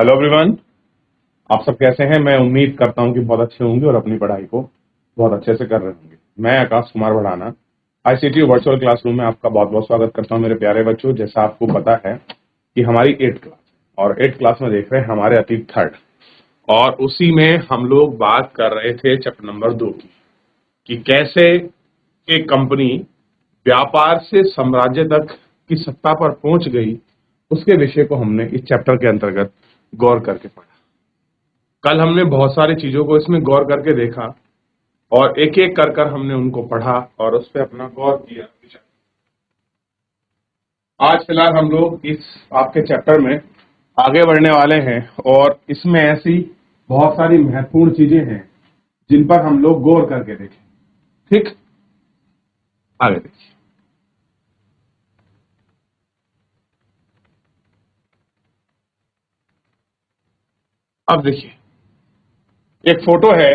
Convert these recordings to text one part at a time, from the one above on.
Hello everyone. आप सब कैसे हैं? मैं उम्मीद करता हूं कि बहुत अच्छे होंगे और अपनी पढ़ाई को बहुत अच्छे से कर रहे होंगे। मैं Akash Kumar Bhadana ICT virtual classroom में आपका बहुत बहुत स्वागत करता हूं मेरे प्यारे बच्चों। जैसा आपको पता है कि हमारी 8th क्लास और 8th क्लास में देख रहे हैं हमारे अतीत थर्ड, और उसी में हम लोग बात कर रहे थे चैप्टर नंबर 2 की कि कैसे एक कंपनी व्यापार से साम्राज्य तक की सत्ता पर पहुंच गई। उसके विषय को हमने इस चैप्टर के अंतर्गत गौर करके पढ़ा। कल हमने बहुत सारी चीजों को इसमें गौर करके देखा और एक एक कर कर हमने उनको पढ़ा और उस पर अपना गौर किया। आज फिलहाल हम लोग इस आपके चैप्टर में आगे बढ़ने वाले हैं और इसमें ऐसी बहुत सारी महत्वपूर्ण चीजें हैं जिन पर हम लोग गौर करके देखें। ठीक, आगे देखिए। अब देखिए, एक फोटो है।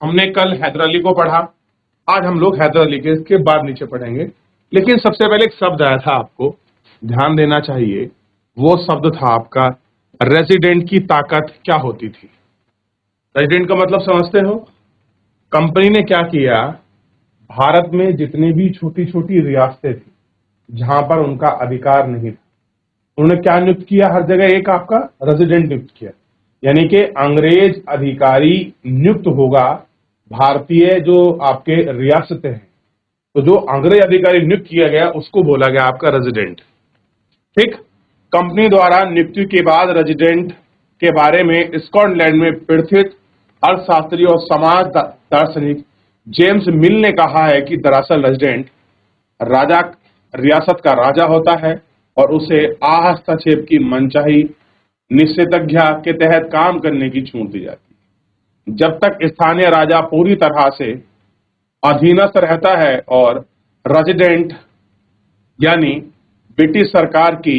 हमने कल हैदर अली को पढ़ा, आज हम लोग हैदर अली के बाद नीचे पढ़ेंगे। लेकिन सबसे पहले एक शब्द आया था, आपको ध्यान देना चाहिए। वो शब्द था आपका रेजिडेंट की ताकत क्या होती थी। रेजिडेंट का मतलब समझते हो? कंपनी ने क्या किया, भारत में जितनी भी छोटी छोटी रियासतें थी जहां पर उनका अधिकार नहीं था, उन्होंने क्या नियुक्त किया? हर जगह एक आपका रेजिडेंट नियुक्त किया। यानी कि अंग्रेज अधिकारी नियुक्त होगा भारतीय जो आपके रियासतें हैं, तो जो अंग्रेज अधिकारी नियुक्त किया गया उसको बोला गया आपका रेजिडेंट। ठीक, कंपनी द्वारा नियुक्ति के बाद रेजिडेंट के बारे में स्कॉटलैंड में पृथ्वी अर्थशास्त्री और समाज दार्शनिक जेम्स मिल ने कहा है कि दरअसल रेजिडेंट राजा रियासत का राजा होता है और उसे हस्तक्षेप की मनचाही निषेधाज्ञा के तहत काम करने की छूट दी जाती है, जब तक स्थानीय राजा पूरी तरह से अधीनस्थ रहता है और रेजिडेंट यानी ब्रिटिश सरकार की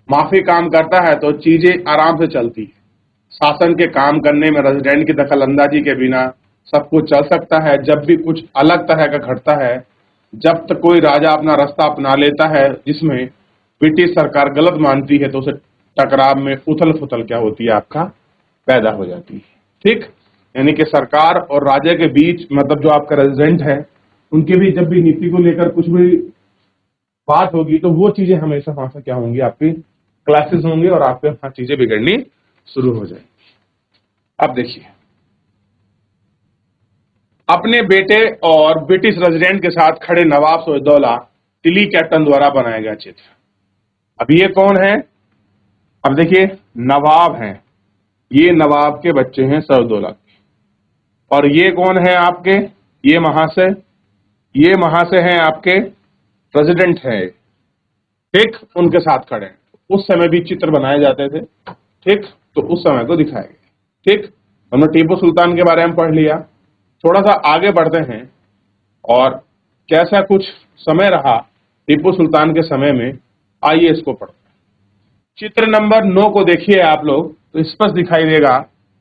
माफी काम करता है तो चीजें आराम से चलती है। शासन के काम करने में रेजिडेंट की दखल अंदाजी के बिना सब कुछ चल सकता है। जब भी कुछ अलग तरह का घटता है, जब तक कोई राजा अपना रास्ता अपना लेता है जिसमें ब्रिटिश सरकार गलत मानती है, तो उसे टकराव में उथल फुथल क्या होती है आपका पैदा हो जाती है। ठीक, यानी कि सरकार और राजा के बीच मतलब जो आपका रेजिडेंट है उनके भी जब भी नीति को लेकर कुछ भी बात होगी तो वो चीजें हमेशा वहां से क्या होंगी, आपकी क्लासेस होंगी और आपके वहां चीजें बिगड़नी शुरू हो जाएगी। अब देखिए, अपने बेटे और ब्रिटिश रेजिडेंट के साथ खड़े नवाब सिराजुद्दौला टिली कैप्टन द्वारा बनाया गया चित्र। अब ये कौन है? अब देखिए, नवाब हैं, ये नवाब के बच्चे हैं सिराजुद्दौला के। और ये कौन है आपके? ये महाशय हैं आपके प्रेसिडेंट है। ठीक, उनके साथ खड़े हैं। उस समय भी चित्र बनाए जाते थे। ठीक, तो उस समय को दिखाया गया। ठीक, हमने टीपू सुल्तान के बारे में पढ़ लिया। थोड़ा सा आगे बढ़ते हैं और कैसा कुछ समय रहा टीपू सुल्तान के समय में, आइए इसको पढ़ते हैं। चित्र नंबर 9 को देखिए आप लोग, तो स्पष्ट दिखाई देगा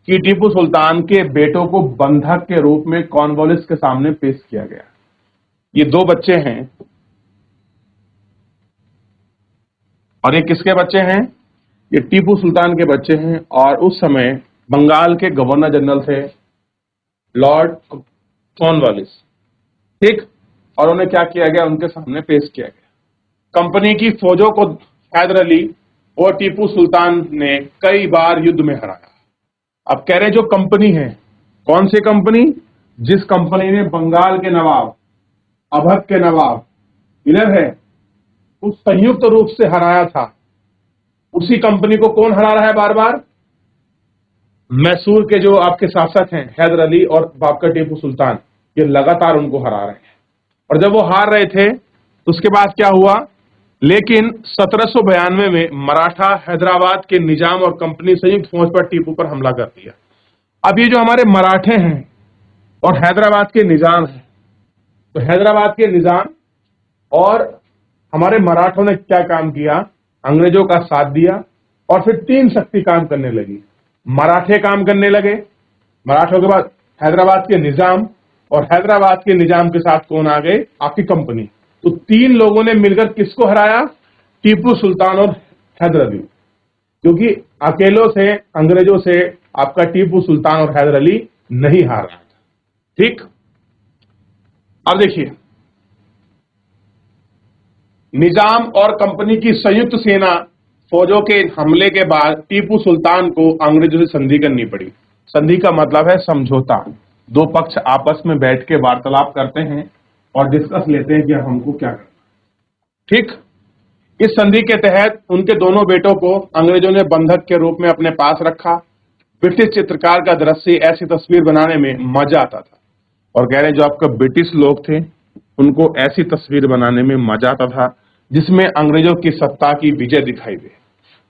कि टीपू सुल्तान के बेटों को बंधक के रूप में कॉर्नवालिस के सामने पेश किया गया। ये दो बच्चे हैं और ये किसके बच्चे हैं? ये टीपू सुल्तान के बच्चे हैं। और उस समय बंगाल के गवर्नर जनरल थे लॉर्ड कॉर्नवालिस। ठीक, और उन्हें क्या किया गया? उनके सामने पेश किया गया। कंपनी की फौजों को हैदर अली और टीपू सुल्तान ने कई बार युद्ध में हराया। अब कह रहे जो कंपनी है, कौन सी कंपनी? जिस कंपनी ने बंगाल के नवाब, अवध के नवाब, क्लियर है, उस संयुक्त रूप से हराया था, उसी कंपनी को कौन हरा रहा है बार बार? मैसूर के जो आपके शासक हैं हैदर अली और आपका टीपू सुल्तान, ये लगातार उनको हरा रहे हैं। और जब वो हार रहे थे तो उसके बाद क्या हुआ? लेकिन 1792 में मराठा हैदराबाद के निजाम और कंपनी संयुक्त फौज पर टीपू पर हमला कर दिया। अब ये जो हमारे मराठे हैं और हैदराबाद के निजाम हैं, तो हैदराबाद के निजाम और हमारे मराठों ने क्या काम किया? अंग्रेजों का साथ दिया और फिर तीन शक्ति काम करने लगी। मराठे काम करने लगे, मराठों के बाद हैदराबाद के निजाम, और हैदराबाद के निजाम के साथ कौन आ गए? आपकी कंपनी। तो तीन लोगों ने मिलकर किसको हराया? टीपू सुल्तान और हैदर अली। क्योंकि अकेलों से अंग्रेजों से आपका टीपू सुल्तान और हैदर अली नहीं हार रहा था। ठीक, अब देखिए, निजाम और कंपनी की संयुक्त सेना फौजों के हमले के बाद टीपू सुल्तान को अंग्रेजों से संधि करनी पड़ी। संधि का मतलब है समझौता। दो पक्ष आपस में बैठ के वार्तालाप करते हैं और डिस्कस लेते हैं कि हमको क्या करना। ठीक, इस संधि के तहत उनके दोनों बेटों को अंग्रेजों ने बंधक के रूप में अपने पास रखा। ब्रिटिश चित्रकार का दृश्य ऐसी तस्वीर बनाने में मजा आता था, और कह रहे हैं जो आपका ब्रिटिश लोग थे उनको ऐसी तस्वीर बनाने में मजा आता था जिसमें अंग्रेजों की सत्ता की विजय दिखाई दे।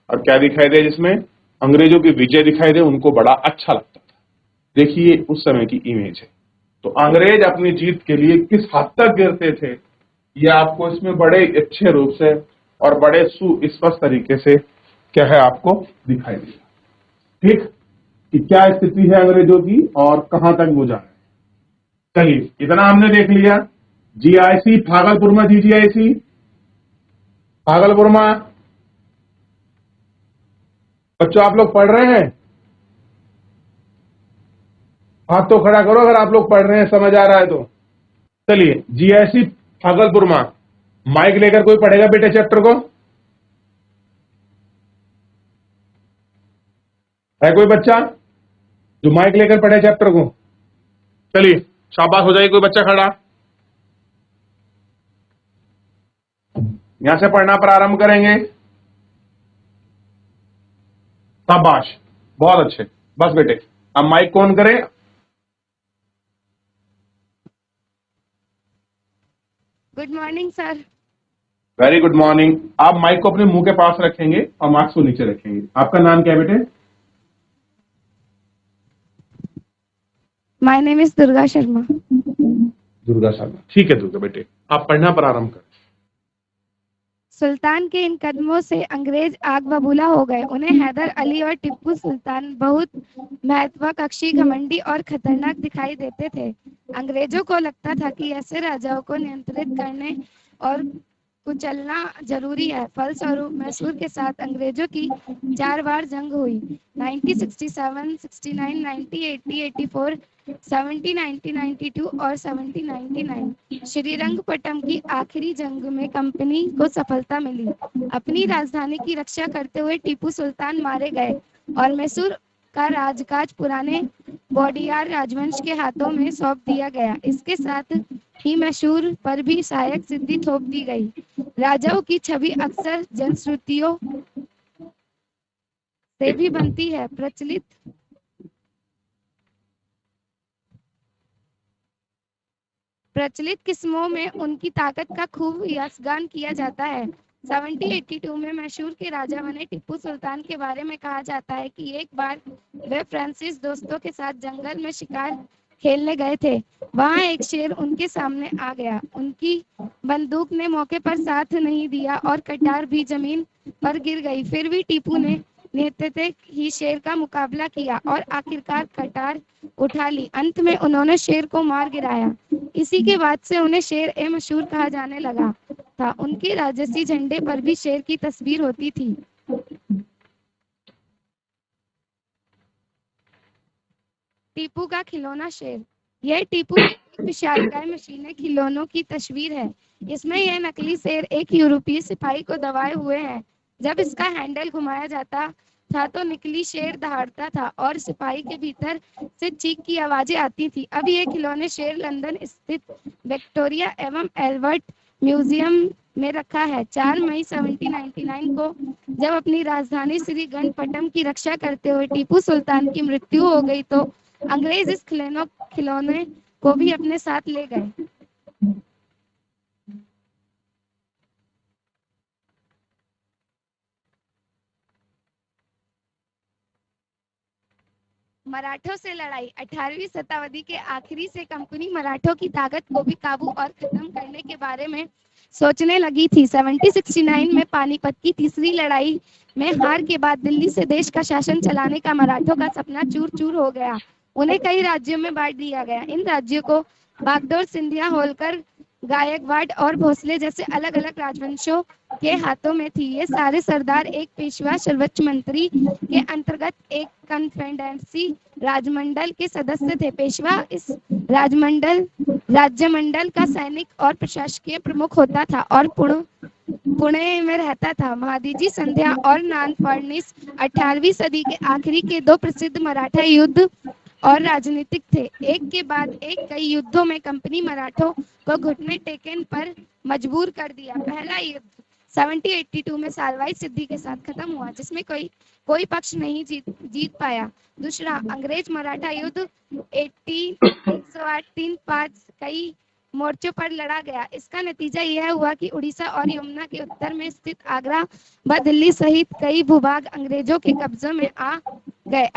और क्या दिखाई दे? जिसमें अंग्रेजों की विजय दिखाई दे, उनको बड़ा अच्छा लगता था। देखिए उस समय की इमेज है। तो अंग्रेज अपनी जीत के लिए किस हद तक गिरते थे, ये आपको इसमें बड़े अच्छे रूप से और बड़े सुस्पष्ट तरीके से क्या है आपको दिखाई देगा। ठीक, कि क्या स्थिति है अंग्रेजों की और कहां तक वो जा रहे हैं। चलिए, इतना हमने देख लिया। जीआईसी भागलपुर में थी, जीआईसी भागलपुर में। बच्चों आप लोग पढ़ रहे हैं? हाथ तो खड़ा करो अगर आप लोग पढ़ रहे हैं, समझ आ रहा है तो। चलिए, जीआईसी भागलपुर में। माइक लेकर कोई पढ़ेगा बेटे चैप्टर को? है कोई बच्चा जो माइक लेकर पढ़े चैप्टर को? चलिए, शाबाश हो जाए कोई बच्चा खड़ा। यहां से पढ़ना प्रारंभ करेंगे। शाबाश, बहुत अच्छे। बस बेटे, अब माइक ऑन करें। Good morning sir. Very good morning. आप माइक को अपने मुंह के पास रखेंगे और मार्क्स को नीचे रखेंगे। आपका नाम क्या है बेटे? My name is Durga Sharma. Durga Sharma. ठीक है दुर्गा बेटे, आप पढ़ना प्रारंभ करें। सुल्तान के इन कदमों से अंग्रेज आग बबूला हो गए। उन्हें हैदर अली और टिप्पू सुल्तान बहुत महत्वाकांक्षी, घमंडी और खतरनाक दिखाई देते थे। अंग्रेजों को लगता था कि ऐसे राजाओं को नियंत्रित करने और कुचलना जरूरी है। फलस्वरूप मैसूर के साथ अंग्रेजों की 4 बार जंग हुई। 1967, 69, 90, 80, 84, 70, 90, 92 और 70, 99। श्रीरंगपट्टम की आखिरी जंग में कंपनी को सफलता मिली। अपनी राजधानी की रक्षा करते हुए टीपू सुल्तान मारे गए और मैसूर का राजकाज पुराने वोडियार राजवंश के हाथों में सौंप दिया गया। इसके साथ ही मैसूर पर भी सहायक सिद्धि थोप दी गई। राजाओं की छवि अक्सर जनश्रुतियों से भी बनती है। प्रचलित किस्मों में उनकी ताकत का खूब यशगान किया जाता है। 1782 में मैसूर के राजा बने टीपू सुल्तान के बारे में कहा जाता है कि एक बार वे फ्रांसीसी दोस्तों के साथ जंगल में शिकार खेलने गए थे। वहां एक शेर उनके सामने आ गया। उनकी बंदूक ने मौके पर साथ नहीं दिया और कटार भी जमीन पर गिर गई। फिर भी टीपू ने निहत्थे ही शेर का मुकाबला किया और आखिरकार कटार उठा ली। अंत में उन्होंने शेर को मार गिराया। इसी के बाद से उन्हें शेर ए मशहूर कहा जाने लगा था। उनके राजसी झंडे पर भी शेर की तस्वीर होती थी। टीपू का खिलौना शेर। यह टीपू की विशालकाय मशीनें खिलौनों की तस्वीर है। इसमें यह नकली शेर एक यूरोपीय सिपाही को दबाए हुए है। जब इसका हैंडल घुमाया जाता था तो नकली शेर दहाड़ता था और सिपाही के भीतर से चीख की आवाजें आती थी। अब ये खिलौने शेर लंदन स्थित विक्टोरिया एवं एल्बर्ट म्यूजियम में रखा है। 4 मई 1799 को जब अपनी राजधानी श्रीरंगपट्टम की रक्षा करते हुए टीपू सुल्तान की मृत्यु हो गई तो अंग्रेज इस खिलौने को भी अपने साथ ले गए। मराठों से लड़ाई। 18वीं शताब्दी के आखिरी से कंपनी मराठों की ताकत को भी काबू और खत्म करने के बारे में सोचने लगी थी। 1769 में पानीपत की तीसरी लड़ाई में हार के बाद दिल्ली से देश का शासन चलाने का मराठों का सपना चूर चूर हो गया। उन्हें कई राज्यों में बांट दिया गया। इन राज्यों को बागडोर, सिंधिया, होलकर, गायकवाड़ और भोसले जैसे अलग अलग राजवंशों के हाथों में थी। ये सारे सरदार एक पेशवा सर्वोच्च मंत्री के अंतर्गत एक कन्फेडरेसी राजमंडल के सदस्य थे। पेशवा इस राज्यमंडल का सैनिक और प्रशासकीय प्रमुख होता था और पुणे में रहता था। महादजी संध्या और नान फर्निस 18वीं सदी के आखिरी के दो प्रसिद्ध मराठा युद्ध और राजनीतिक थे। एक के बाद एक कई युद्धों में कंपनी मराठों को घुटने टेकने पर मजबूर कर दिया। पहला युद्ध 1782 में सालवाई सिद्धि के साथ खत्म हुआ, जिसमें कोई पक्ष नहीं जीत पाया। दूसरा अंग्रेज मराठा युद्ध 1885 कई मोर्चों पर लड़ा गया। इसका नतीजा यह हुआ कि उड़ीसा और यमुना के उत्तर में स्थित आगरा व दिल्ली सहित कई भूभाग अंग्रेजों के कब्जे में आ गए।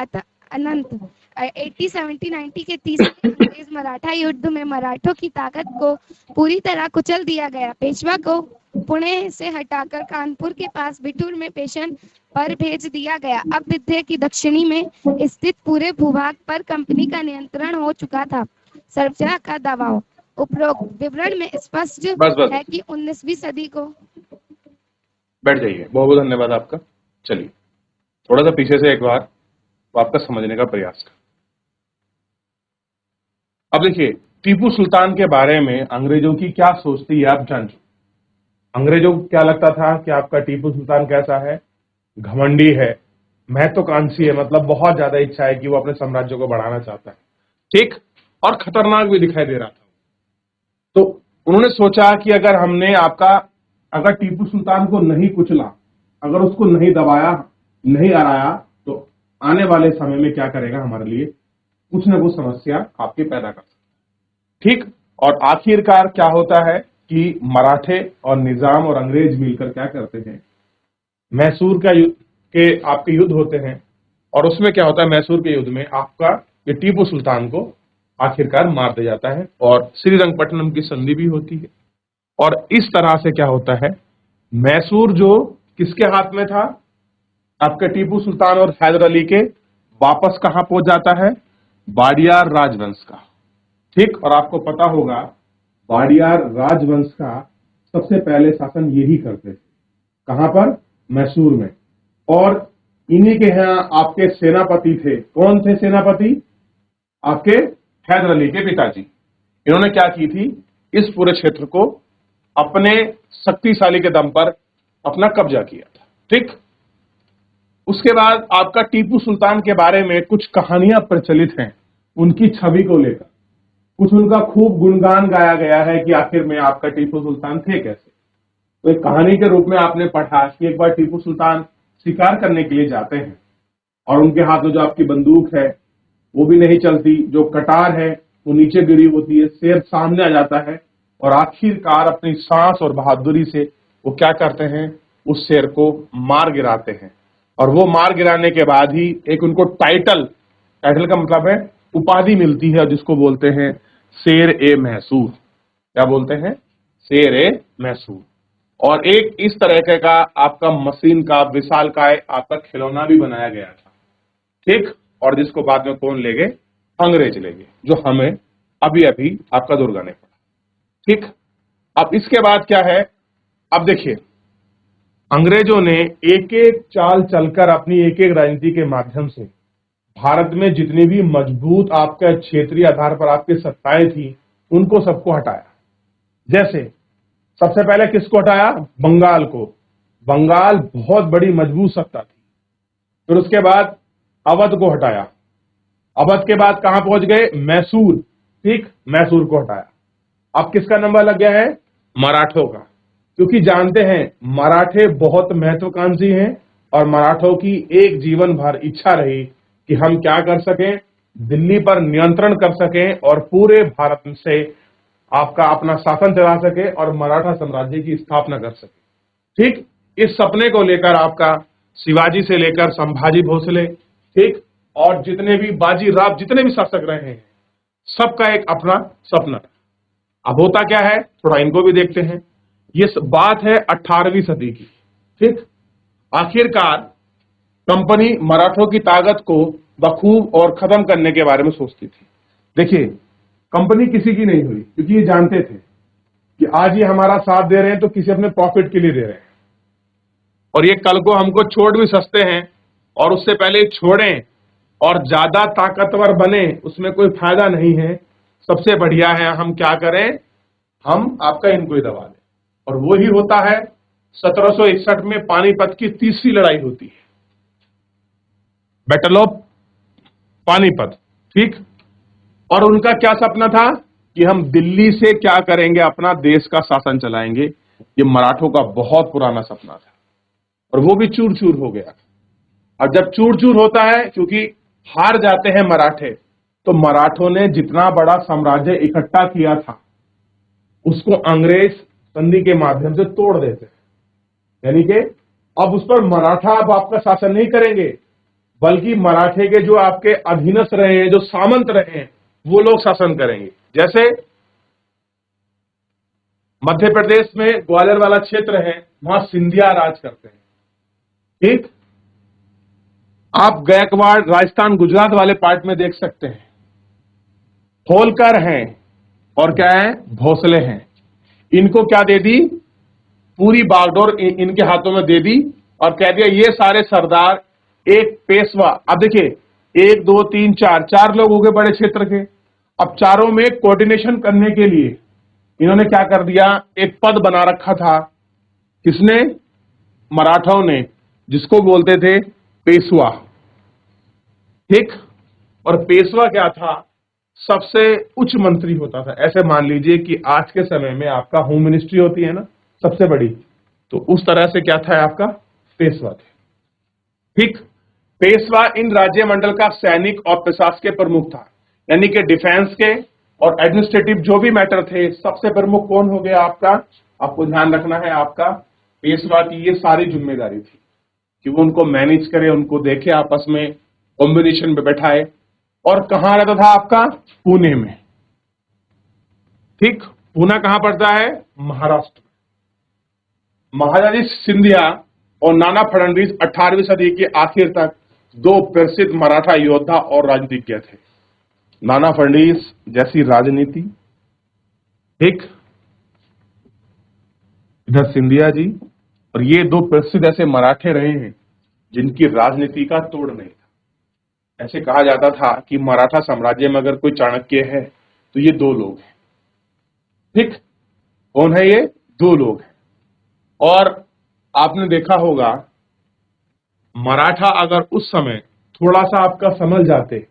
अनंत 1870-90 के तीसरे अंग्रेज मराठा युद्ध में मराठों की ताकत को पूरी तरह कुचल दिया गया। पेशवा को पुणे से हटाकर कानपुर के पास बिठूर में पेशन पर भेज दिया गया। अब विंध्य की दक्षिणी में स्थित पूरे भूभाग पर कंपनी का नियंत्रण हो चुका था। संरचना का दबाव उपरोक्त विवरण में स्पष्ट बस बस है कि 19वीं सदी को बैठ जाइए। बहुत बहुत धन्यवाद आपका। चलिए थोड़ा सा पीछे से एक बार आपका समझने का प्रयास कर। अब देखिए टीपू सुल्तान के बारे में अंग्रेजों की क्या सोच थी आप जान चुके। अंग्रेजों को क्या लगता था कि आपका टीपू सुल्तान कैसा है, घमंडी है, महत्वाकांक्षी है, मतलब बहुत ज्यादा इच्छा है कि वो अपने साम्राज्य को बढ़ाना चाहता है, ठीक, और खतरनाक भी दिखाई दे रहा था। तो उन्होंने सोचा कि अगर टीपू सुल्तान को नहीं कुचला, अगर उसको नहीं दबाया, नहीं हराया, तो आने वाले समय में क्या करेगा, हमारे लिए कुछ न कुछ समस्या आपके पैदा कर सकता है, ठीक। और आखिरकार क्या होता है कि मराठे और निजाम और अंग्रेज मिलकर क्या करते हैं, मैसूर का युद्ध के आपके युद्ध होते हैं। और उसमें क्या होता है, मैसूर के युद्ध में आपका ये टीपू सुल्तान को आखिरकार मार दिया जाता है और श्रीरंगपट्टनम की संधि भी होती है। और इस तरह से क्या होता है, मैसूर जो किसके हाथ में था, आपके टीपू सुल्तान और हैदर अली के, वापस कहां पहुंच जाता है, वाडियार राजवंश का, ठीक। और आपको पता होगा वाडियार राजवंश का सबसे पहले शासन यही करते थे, कहां पर, मैसूर में। और इन्हीं के यहां आपके सेनापति थे। कौन थे सेनापति, आपके हैदर अली के पिताजी। इन्होंने क्या की थी, इस पूरे क्षेत्र को अपने शक्तिशाली के दम पर अपना कब्जा किया था, ठीक। उसके बाद आपका टीपू सुल्तान के बारे में कुछ कहानियां प्रचलित हैं, उनकी छवि को लेकर कुछ उनका खूब गुणगान गाया गया है कि आखिर में आपका टीपू सुल्तान थे कैसे। तो एक कहानी के रूप में आपने पढ़ा कि एक बार टीपू सुल्तान शिकार करने के लिए जाते हैं और उनके हाथ में जो आपकी बंदूक है वो भी नहीं चलती, जो कटार है वो नीचे गिरी होती है, शेर सामने आ जाता है और आखिरकार अपनी सांस और बहादुरी से वो क्या करते हैं, उस शेर को मार गिराते हैं। और वो मार गिराने के बाद ही एक उनको टाइटल का मतलब है उपाधि मिलती है, जिसको बोलते हैं शेर ए मैसूर। क्या बोलते हैं, शेर ए मैसूर। और एक इस तरह का आपका मशीन का विशालकाय आपका खिलौना भी बनाया गया था, ठीक। और जिसको बाद में कौन ले गए, अंग्रेज ले गए, जो हमें अभी अभी आपका दुर्गाने पड़ा, ठीक। अब इसके बाद क्या है, अब देखिए अंग्रेजों ने एक एक चाल चलकर अपनी एक एक राजनीति के माध्यम से भारत में जितनी भी मजबूत आपका क्षेत्रीय आधार पर आपकी सत्ताएं थी उनको सबको हटाया। जैसे सबसे पहले किसको हटाया, बंगाल को। बंगाल बहुत बड़ी मजबूत सत्ता थी। फिर उसके बाद अवध को हटाया। अवध के बाद कहां पहुंच गए, मैसूर, ठीक, मैसूर को हटाया। अब किसका नंबर लग गया है, मराठों का, क्योंकि जानते हैं मराठे बहुत महत्वाकांक्षी हैं और मराठों की एक जीवन भर इच्छा रही कि हम क्या कर सकें, दिल्ली पर नियंत्रण कर सकें और पूरे भारत से आपका अपना शासन चला सके और मराठा साम्राज्य की स्थापना कर सके, ठीक। इस सपने को लेकर आपका शिवाजी से लेकर संभाजी भोसले, ठीक, और जितने भी बाजी राव, जितने भी शासक रहे हैं, सबका एक अपना सपना था। अब होता क्या है, थोड़ा इनको भी देखते हैं। ये बात है 18वीं सदी की, ठीक। आखिरकार कंपनी मराठों की ताकत को बखूब और खत्म करने के बारे में सोचती थी। देखिए कंपनी किसी की नहीं हुई, क्योंकि ये जानते थे कि आज ये हमारा साथ दे रहे हैं तो किसी अपने प्रॉफिट के लिए दे रहे हैं, और ये कल को हमको छोड़ भी सकते हैं, और उससे पहले छोड़ें और ज्यादा ताकतवर बने, उसमें कोई फायदा नहीं है। सबसे बढ़िया है हम क्या करें, हम आपका इनको ही दबा दें। और वो ही होता है 1761 में पानीपत की तीसरी लड़ाई होती है, बैटल ऑफ पानीपत, ठीक। और उनका क्या सपना था कि हम दिल्ली से क्या करेंगे, अपना देश का शासन चलाएंगे। ये मराठों का बहुत पुराना सपना था, और वो भी चूर चूर हो गया। और जब चूर चूर होता है, क्योंकि हार जाते हैं मराठे, तो मराठों ने जितना बड़ा साम्राज्य इकट्ठा किया था उसको अंग्रेज संधि के माध्यम से तोड़ देते हैं। यानी कि अब उस पर मराठा अब आपका शासन नहीं करेंगे, बल्कि मराठे के जो आपके अधीनस्थ रहे हैं, जो सामंत रहे हैं, वो लोग शासन करेंगे। जैसे मध्य प्रदेश में ग्वालियर वाला क्षेत्र है, वहां सिंधिया राज करते हैं, ठीक। आप गायकवाड़ राजस्थान गुजरात वाले पार्ट में देख सकते हैं, होलकर हैं और क्या है, भोसले हैं। इनको क्या दे दी, पूरी बागडोर इनके हाथों में दे दी, और कह दिया ये सारे सरदार एक पेशवा। अब देखिए 1 2 3 4 4 लोग हो गए बड़े क्षेत्र के। अब चारों में कोऑर्डिनेशन करने के लिए इन्होंने क्या कर दिया, एक पद बना रखा था। किसने, मराठाओं ने, जिसको बोलते थे पेशवा, ठीक। और पेशवा क्या था, सबसे उच्च मंत्री होता था। ऐसे मान लीजिए कि आज के समय में आपका होम मिनिस्ट्री होती है ना, सबसे बड़ी, तो उस तरह से क्या था आपका, पेशवा थे, ठीक। पेशवा इन राज्य मंडल का सैनिक और प्रशासकीय प्रमुख था, यानी कि डिफेंस के और एडमिनिस्ट्रेटिव जो भी मैटर थे, सबसे प्रमुख कौन हो गया आपका, आपको ध्यान रखना है, आपका पेशवा की ये सारी जिम्मेदारी थी कि वो उनको मैनेज करे, उनको देखे, आपस में कॉम्बिनेशन में बैठाए। और कहां रहता था आपका, पुणे में, ठीक। पुणे कहां पड़ता है, महाराष्ट्र में। महाराजा सिंधिया और नाना फडणवीस 18वीं सदी के आखिर तक दो प्रसिद्ध मराठा योद्धा और राजनीतिज्ञ थे। नाना फडणवीस जैसी राजनीति, ठीक, इधर सिंधिया जी, और ये दो प्रसिद्ध ऐसे मराठे रहे हैं जिनकी राजनीति का तोड़ नहीं था। ऐसे कहा जाता था कि मराठा साम्राज्य में अगर कोई चाणक्य है तो ये दो लोग हैं, ठीक। कौन है ये, दो लोग हैं। और आपने देखा होगा, मराठा अगर उस समय थोड़ा सा आपका संभल जाते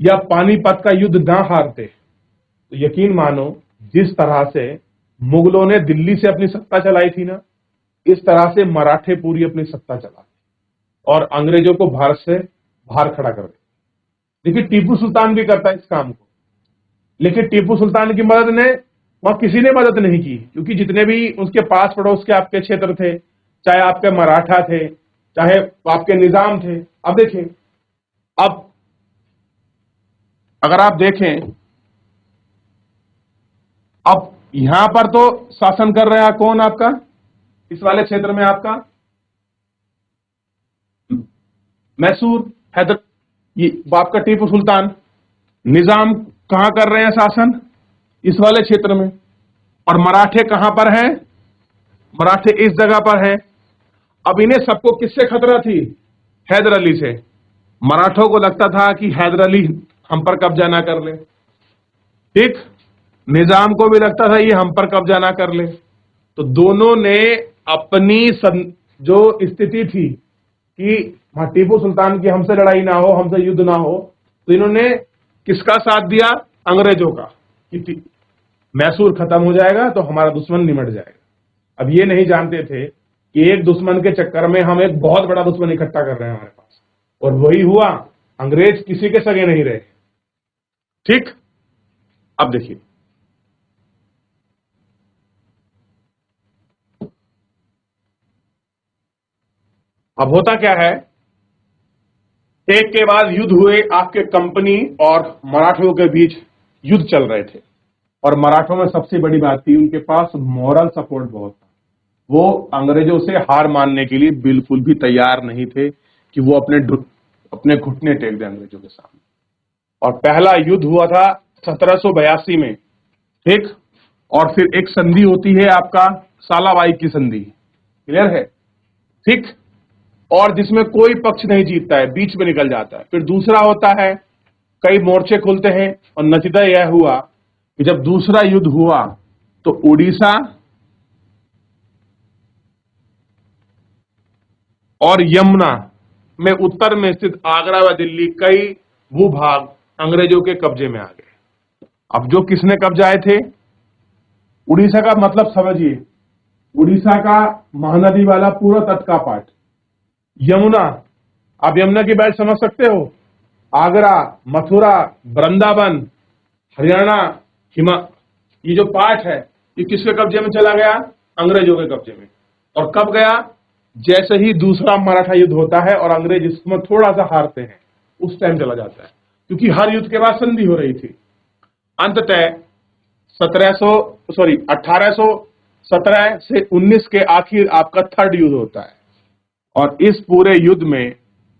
या पानीपत का युद्ध ना हारते, तो यकीन मानो जिस तरह से मुगलों ने दिल्ली से अपनी सत्ता चलाई थी ना, इस तरह से मराठे पूरी अपनी सत्ता चलाते और अंग्रेजों को भारत से बाहर खड़ा कर देते। देखिए टीपू सुल्तान भी करता है इस काम को, लेकिन टीपू सुल्तान की मदद ने वहां किसी ने मदद नहीं की, क्योंकि जितने भी उसके पास पड़ोस के आपके क्षेत्र थे, चाहे आपके मराठा थे, चाहे आपके निजाम थे। अब देखें, अब अगर आप देखें, अब यहां पर तो शासन कर रहा है कौन आपका, इस वाले क्षेत्र में आपका मैसूर, हैदर, ये आपका टीपू सुल्तान। निजाम कहां कर रहे हैं शासन, इस वाले क्षेत्र में। और मराठे कहां पर हैं, मराठे इस जगह पर हैं। अब इन्हें सबको किससे खतरा थी, हैदर अली से। मराठों को लगता था कि हैदर अली हम पर कब्जा ना कर ले, ठीक। निजाम को भी लगता था ये हम पर कब्जा ना कर ले। तो दोनों ने अपनी जो स्थिति थी कि टीपू सुल्तान की हमसे लड़ाई ना हो, हमसे युद्ध ना हो, तो इन्होंने किसका साथ दिया, अंग्रेजों का, कि मैसूर खत्म हो जाएगा तो हमारा दुश्मन निमट जाएगा। अब ये नहीं जानते थे कि एक दुश्मन के चक्कर में हम एक बहुत बड़ा दुश्मन इकट्ठा कर रहे हैं हमारे पास, और वही हुआ, अंग्रेज किसी के सगे नहीं रहे, ठीक। अब देखिए, अब होता क्या है, एक के बाद युद्ध हुए, आपके कंपनी और मराठों के बीच युद्ध चल रहे थे। और मराठों में सबसे बड़ी बात थी, उनके पास मॉरल सपोर्ट बहुत था। वो अंग्रेजों से हार मानने के लिए बिल्कुल भी तैयार नहीं थे कि वो अपने घुटने टेक दें अंग्रेजों के सामने। और पहला युद्ध हुआ था 1782 में, ठीक। और फिर एक संधि होती है आपका सालाबाई की संधि, क्लियर है, ठीक, और जिसमें कोई पक्ष नहीं जीतता है, बीच में निकल जाता है। फिर दूसरा होता है कई मोर्चे खुलते हैं, और नतीजा यह हुआ कि जब दूसरा युद्ध हुआ तो उड़ीसा और यमुना में उत्तर में स्थित आगरा व दिल्ली कई भूभाग अंग्रेजों के कब्जे में आ गए। अब जो किसने कब्जाए थे, उड़ीसा का मतलब समझिए, उड़ीसा का महानदी वाला पूरा तट का पार्ट, यमुना, आप यमुना की बेल्ट समझ सकते हो, आगरा, मथुरा, वृंदावन, हरियाणा, ये जो पार्ट है ये किसके कब्जे में चला गया, अंग्रेजों के कब्जे में। और कब गया, जैसे ही दूसरा मराठा युद्ध होता है और अंग्रेज इसमें थोड़ा सा हारते हैं, उस टाइम चला जाता है, क्योंकि हर युद्ध के बाद संधि हो रही थी। अंततः 1817 से 19 के आखिर आपका थर्ड युद्ध होता है, और इस पूरे युद्ध में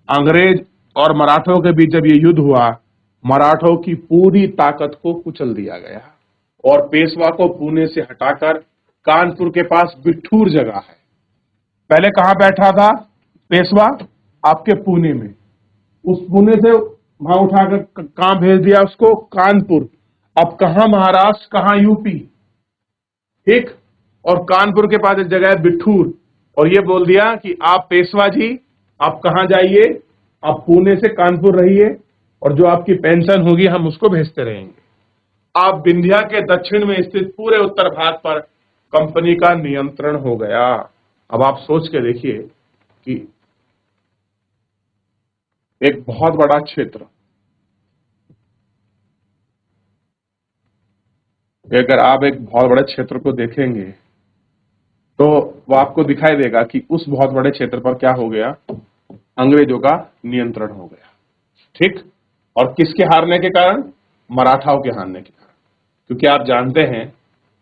अंग्रेज और मराठों के बीच जब ये युद्ध हुआ, मराठों की पूरी ताकत को कुचल दिया गया, और पेशवा को पुणे से हटाकर कानपुर के पास बिठूर जगह है, पहले कहां बैठा था पेशवा, आपके पुणे में, उस पुणे से वहां उठाकर कहां भेज दिया उसको, कानपुर। अब कहां महाराष्ट्र, कहां यूपी, ठीक, और कानपुर के पास एक जगह है बिठूर, और ये बोल दिया कि आप पेशवा जी आप कहां जाइए, आप पुणे से कानपुर रहिए, और जो आपकी पेंशन होगी हम उसको भेजते रहेंगे। आप विंध्या के दक्षिण में स्थित पूरे उत्तर भाग पर कंपनी का नियंत्रण हो गया। अब आप सोच के देखिए कि एक बहुत बड़ा क्षेत्र, अगर आप एक बहुत बड़े क्षेत्र को देखेंगे तो वो आपको दिखाई देगा कि उस बहुत बड़े क्षेत्र पर क्या हो गया, अंग्रेजों का नियंत्रण हो गया, ठीक, और किसके हारने के कारण, मराठाओं के हारने के कारण, क्योंकि आप जानते हैं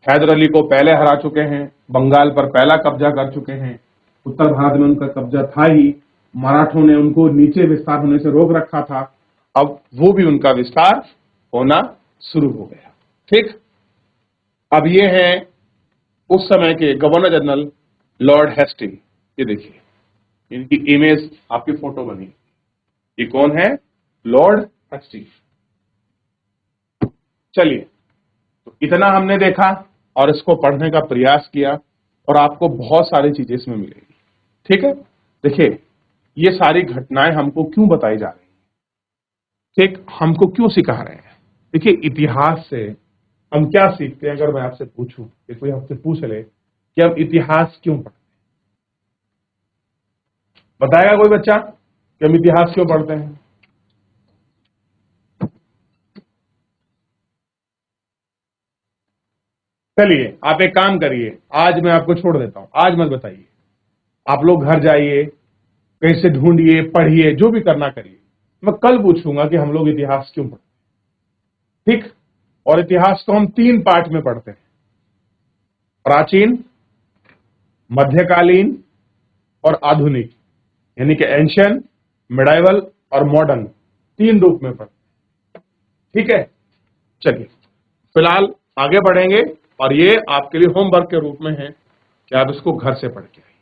हैदर अली को पहले हरा चुके हैं, बंगाल पर पहला कब्जा कर चुके हैं, उत्तर भारत में उनका कब्जा था ही, मराठों ने उनको नीचे विस्तार होने से रोक रखा था, अब वो भी उनका विस्तार होना शुरू हो गया, ठीक। अब ये है उस समय के गवर्नर जनरल लॉर्ड हेस्टिंग, ये देखिए इनकी इमेज, आपकी फोटो बनी, ये कौन है, लॉर्ड हेस्टिंग। चलिए, तो इतना हमने देखा और इसको पढ़ने का प्रयास किया, और आपको बहुत सारी चीजें इसमें मिलेगी, ठीक है। देखिए ये सारी घटनाएं हमको क्यों बताई जा रही हैं, ठीक, हमको क्यों सिखा रहे हैं। देखिए इतिहास से हम क्या सीखते हैं, अगर मैं आपसे पूछूं कि कोई आपसे पूछ ले कि हम इतिहास क्यों पढ़ते हैं, बताएगा कोई बच्चा कि हम इतिहास क्यों पढ़ते हैं। चलिए आप एक काम करिए, आज मैं आपको छोड़ देता हूं, आज मत बताइए, आप लोग घर जाइए, कहीं से ढूंढिए, पढ़िए, जो भी करना करिए, मैं कल पूछूंगा कि हम लोग इतिहास क्यों पढ़ते हैं, ठीक। और इतिहास को हम 3 पार्ट में पढ़ते हैं, प्राचीन, मध्यकालीन और आधुनिक, यानी कि एंशियंट, मिडाइवल और मॉडर्न, 3 रूप में पढ़ते हैं, ठीक है। चलिए फिलहाल आगे बढ़ेंगे, और ये आपके लिए होमवर्क के रूप में है कि आप इसको घर से पढ़ के आइए।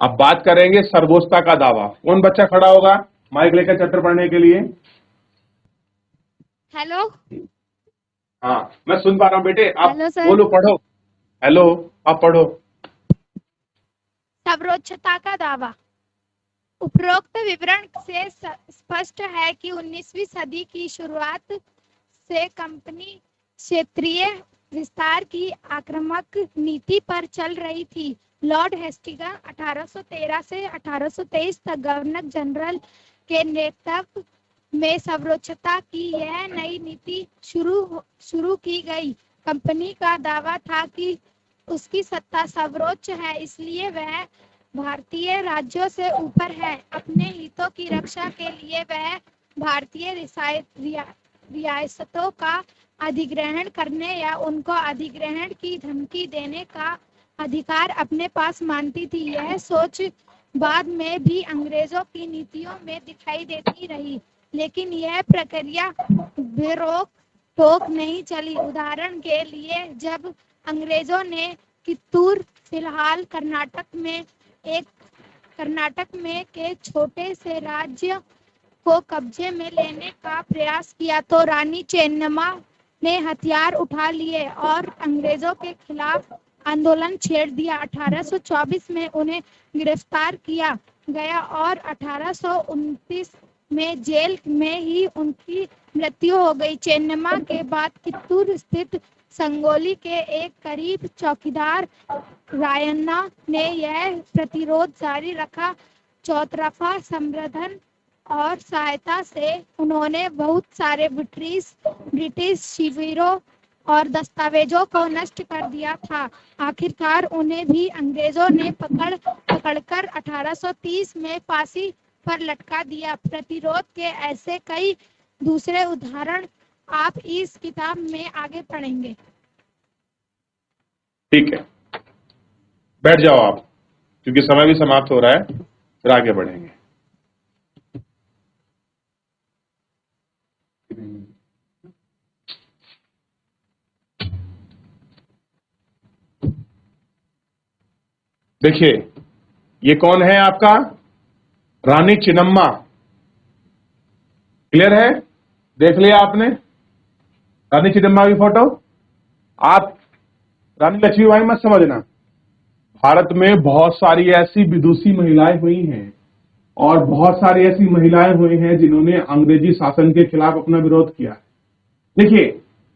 अब बात करेंगे सर्वोच्चता का दावा। कौन बच्चा खड़ा होगा माइक लेकर चैप्टर पढ़ने के लिए। हेलो। हाँ मैं सुन पा रहा हूँ बेटे, आप हेलो सर। बोलो, पढ़ो, हेलो, आप पढ़ो। सर्वोच्चता का दावा। उपरोक्त विवरण से स्पष्ट है कि 19वीं सदी की शुरुआत से कंपनी क्षेत्रीय विस्तार की आक्रामक नीति पर चल रही थी। लॉर्ड हेस्टिंग्स 1813 से 1823 तक गवर्नर जनरल के नेतृत्व में सर्वोच्चता की यह नई नीति शुरू की गई। कंपनी का दावा था कि उसकी सत्ता सर्वोच्च है, इसलिए वह भारतीय राज्यों से ऊपर है। अपने हितों की रक्षा के लिए वह भारतीय रियासतों का अधिग्रहण करने या उनको अधिग्रहण की धमकी देने का अधिकार अपने पास मानती थी। यह सोच बाद में भी अंग्रेजों की नीतियों में दिखाई देती रही, लेकिन यह प्रक्रिया बेरोक टोक नहीं चली। उदाहरण के लिए जब अंग्रेजों ने कित्तूर फिलहाल कर्नाटक में के छोटे से राज्य को कब्जे में लेने का प्रयास किया तो रानी चेन्नम्मा ने हथियार उठा लिए और अंग्रेजों के खिलाफ आंदोलन छेड़ दिया। 1824 में उन्हें गिरफ्तार किया गया और 1829 में जेल में ही उनकी मृत्यु हो गई। चेन्नम्मा के बाद कित्तूर स्थित संगोली के एक करीब चौकीदार रायन्ना ने यह प्रतिरोध जारी रखा। चौतरफा संवर्धन और सहायता से उन्होंने बहुत सारे ब्रिटिश शिविरों और दस्तावेजों को नष्ट कर दिया था। आखिरकार उन्हें भी अंग्रेजों ने पकड़कर 1830 में फांसी पर लटका दिया। प्रतिरोध के ऐसे कई दूसरे उदाहरण आप इस किताब में आगे पढ़ेंगे। ठीक है, बैठ जाओ आप, क्योंकि समय भी समाप्त हो रहा है, फिर आगे बढ़ेंगे। देखिए, ये कौन है आपका? रानी चेन्नम्मा। क्लियर है? देख लिया आपने रानी चेन्नम्मा की फोटो? आप रानी लक्ष्मीबाई मत समझना, भारत में बहुत सारी ऐसी विदुषी महिलाएं हुई हैं और बहुत सारी ऐसी महिलाएं हुई हैं जिन्होंने अंग्रेजी शासन के खिलाफ अपना विरोध किया। देखिए,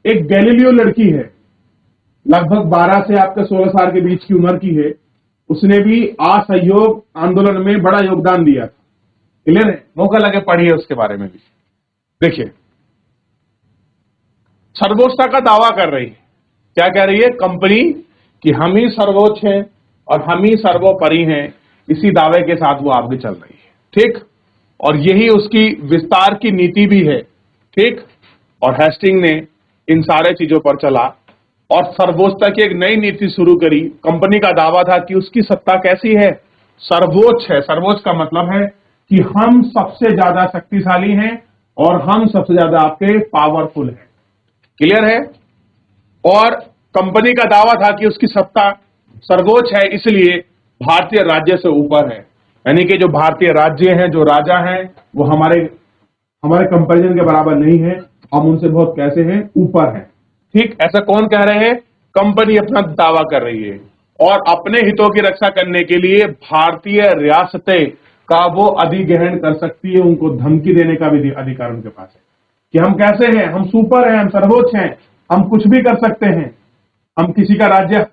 एक गैलीलियो लड़की है, लगभग 12 से आपके 16 साल के बीच की उम्र की है, उसने भी असहयोग आंदोलन में बड़ा योगदान दिया था। क्लियर है? मौका लगे पढ़िए उसके बारे में भी। देखिए, सर्वोच्चता का दावा कर रही है। क्या कह रही है? कंपनी कि हम ही सर्वोच्च हैं और हम ही सर्वोपरि हैं, इसी दावे के साथ वो आगे चल रही है। ठीक, और यही उसकी विस्तार की नीति भी है। ठीक, और हेस्टिंग ने इन सारे चीजों पर चला और सर्वोच्चता की एक नई नीति शुरू करी। कंपनी का दावा था कि उसकी सत्ता कैसी है? सर्वोच्च है। सर्वोच्च का मतलब है कि हम सबसे ज्यादा शक्तिशाली हैं और हम सबसे ज्यादा आपके पावरफुल हैं। क्लियर है? और कंपनी का दावा था कि उसकी सत्ता सर्वोच्च है, इसलिए भारतीय राज्य से ऊपर है। यानी कि जो भारतीय राज्य हैं, जो राजा हैं, वो हमारे कंपैरिजन के बराबर नहीं है, हम उनसे बहुत कैसे हैं? ऊपर हैं। ठीक, ऐसा कौन कह रहे हैं? कंपनी अपना दावा कर रही है और अपने हितों की रक्षा करने के लिए भारतीय रियासतें का वो अधिग्रहण कर सकती है, उनको धमकी देने का भी अधिकार उनके पास है कि हम कैसे हैं, हम सुपर हैं, हम सर्वोच्च हैं, हम कुछ भी कर सकते हैं, हम किसी का राज्य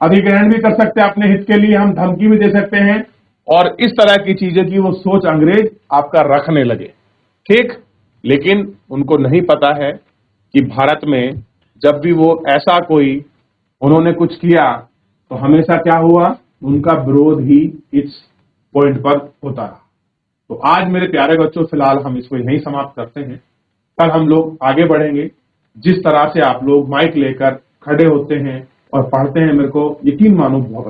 अधिग्रहण भी कर सकते हैं अपने हित के लिए, हम धमकी भी दे सकते हैं। और इस तरह की चीजें की वो सोच अंग्रेज आपका रखने लगे। ठीक, लेकिन उनको नहीं पता है कि भारत में जब भी वो ऐसा कोई उन्होंने कुछ किया तो हमेशा क्या हुआ? उनका विरोध ही इस पॉइंट पर होता रहा। तो आज मेरे प्यारे बच्चों, फिलहाल हम इसको यहीं समाप्त करते हैं। कल हम लोग आगे बढ़ेंगे। जिस तरह से आप लोग माइक लेकर खड़े होते हैं और पढ़ते हैं, मेरे को यकीन मानो बहुत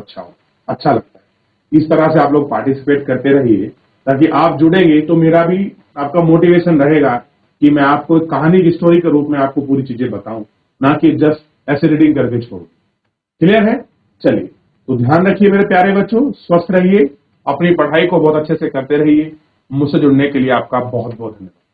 अच्छा लगता है। इस तरह से आप लोग पार्टिसिपेट करते रहिए, ताकि आप जुड़ेंगे तो मेरा भी आपका मोटिवेशन रहेगा कि मैं आपको एक कहानी की स्टोरी के रूप में आपको पूरी चीजें बताऊं, ना कि जस्ट ऐसे रीडिंग करके छोड़ूं। क्लियर है? चलिए, तो ध्यान रखिए मेरे प्यारे बच्चों, स्वस्थ रहिए, अपनी पढ़ाई को बहुत अच्छे से करते रहिए। मुझसे जुड़ने के लिए आपका बहुत बहुत धन्यवाद।